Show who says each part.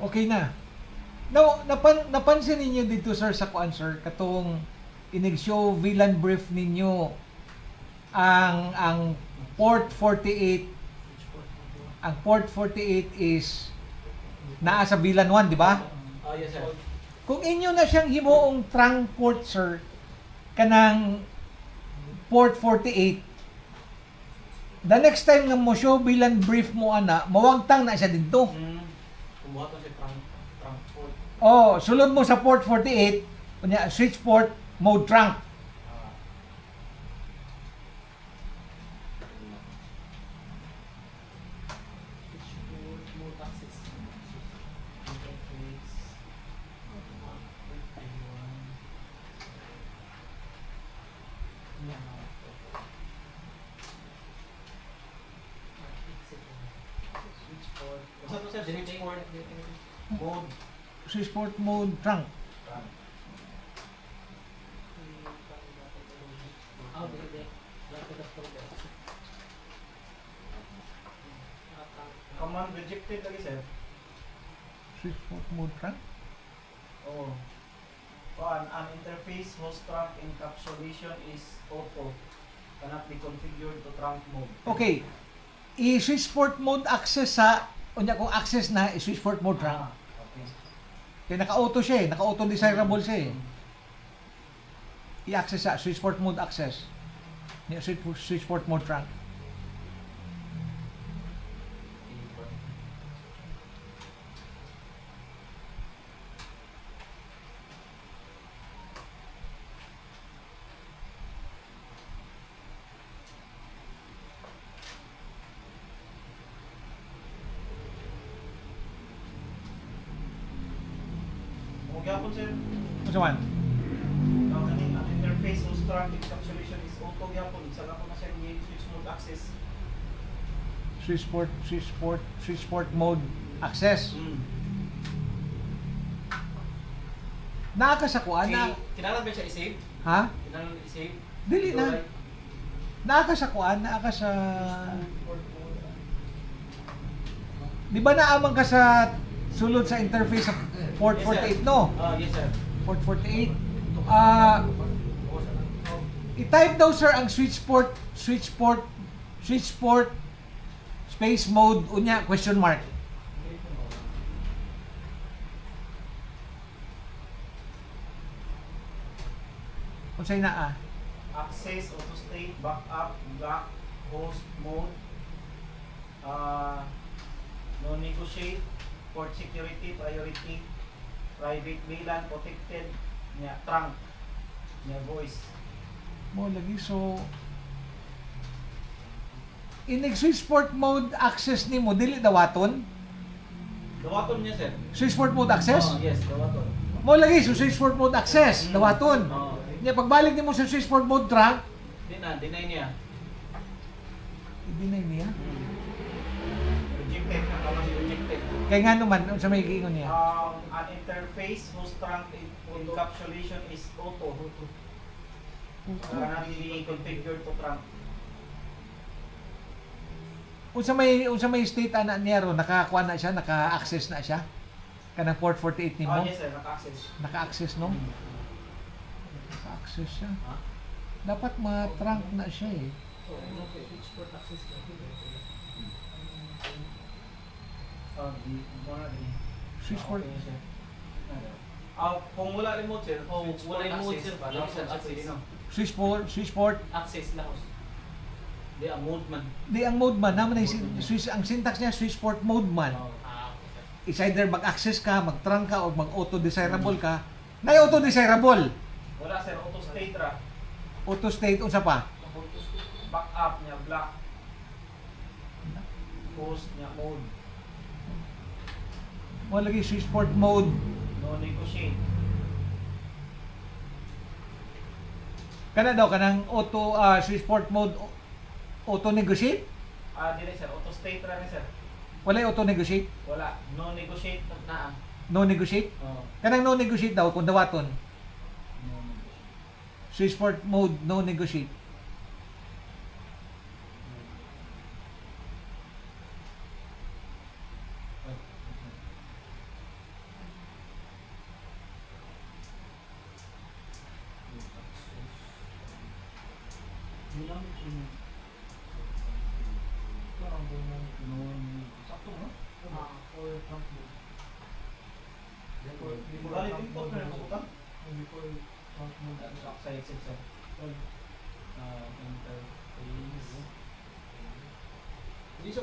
Speaker 1: Okay na. Now, napansin ninyo dito sir sa kuan sir, katong inig-show VLAN brief ninyo ang port 48, ang port 48 is naa sa VLAN 1, di ba?
Speaker 2: Yes, sir.
Speaker 1: Kung inyo na siyang himuong trunk port sir, kanang port 48, the next time nga mo show VLAN brief mo ana, mawagtang na siya dito.
Speaker 2: Kumuha to si trunk port.
Speaker 1: Oh, sulod mo sa port 48, kunya switch port mode trunk.
Speaker 2: Basta to sir, switch port mode.
Speaker 1: Switch port mode trunk.
Speaker 2: Command rejected lagi sir.
Speaker 1: Switch port mode trunk.
Speaker 2: Oh. An interface host trunk encapsulation is auto. Cannot be configured to trunk mode.
Speaker 1: Okay. I-switch port mode access sa unya kung access na i-switch port mode trunk.
Speaker 2: Okay.
Speaker 1: Kaya naka-auto siya eh, naka-auto desirable siya eh. I-access sa switch port mode access. Niya switch port mode trunk.
Speaker 2: Magyapon sir.
Speaker 1: Ano man?
Speaker 2: Ang interface host trunk encapsulation is auto gyapon. Sa ako na siya yung switch mode access.
Speaker 1: Switch port mode access. Naa ka sa kuan na,
Speaker 2: Kinalan ba siya i-save?
Speaker 1: ha?
Speaker 2: Kinalan i-save?
Speaker 1: Dili na. Naa ka sa kuan, naa ka sa di ba naamang ka sa sulod sa interface sa port
Speaker 2: Yes, sir.
Speaker 1: 48 no?
Speaker 2: Yes sir.
Speaker 1: Port 48. I-type daw sir ang switch port space mode unya question mark. Unsay naa?
Speaker 2: Access, auto state, backup, block, host mode, no negotiate, port security, priority, private VLAN, protected, niya trunk, niya voice.
Speaker 1: Mo lagi so in switch port mode access nimo dili dawaton
Speaker 2: Dawaton niya sir.
Speaker 1: switch port mode access
Speaker 2: Yes, dawaton.
Speaker 1: mo lagi so switch port mode access dawaton
Speaker 2: Oh,
Speaker 1: nya pagbalik nimo sa switch port mode trunk
Speaker 2: deny niya.
Speaker 1: i-deny niya
Speaker 2: Rejected, nakaman rejected.
Speaker 1: kay nga naman sa may giingon niya
Speaker 2: An interface whose trunk encapsulation is auto. Cannot be configured to trunk.
Speaker 1: unsa may state ana niya ro nakakuha na siya naka-access na siya kanang port 48 nimo
Speaker 2: Yes sir, naka-access.
Speaker 1: naka-access no naka-access siya
Speaker 2: Ha?
Speaker 1: dapat ma-trunk na siya eh switch port
Speaker 2: Kung wala remote sir, wala remote sir, wala sir access.
Speaker 1: switch port
Speaker 2: Access lang. Di ang mode man.
Speaker 1: di ang mode man naman ay switch ang syntax niya switch port mode man it's either mag-access ka mag-trunk ka o mag-auto desirable ka na auto desirable
Speaker 2: Wala sir, auto state ra.
Speaker 1: auto state unsa pa
Speaker 2: Backup niya, block. Host niya, mode.
Speaker 1: mo lagi switch port mode
Speaker 2: No negotiate.
Speaker 1: kana daw kanang auto switch port mode auto negotiate
Speaker 2: Dili sir, auto state ra ni sir.
Speaker 1: wala auto negotiate
Speaker 2: Wala, no negotiate na.
Speaker 1: no negotiate
Speaker 2: Oh.
Speaker 1: kanang no negotiate daw kung dawaton
Speaker 2: No negotiate.
Speaker 1: switch port mode no negotiate
Speaker 3: Dynamic yun. Parang dynamic yun. Sakto mo? Or trunk mode. Before
Speaker 2: Bali,
Speaker 3: trunk
Speaker 2: pinpot
Speaker 3: mode.
Speaker 2: na yung butang.
Speaker 3: Before trunk mode.
Speaker 2: Side, side. Interface.
Speaker 3: Hindi siya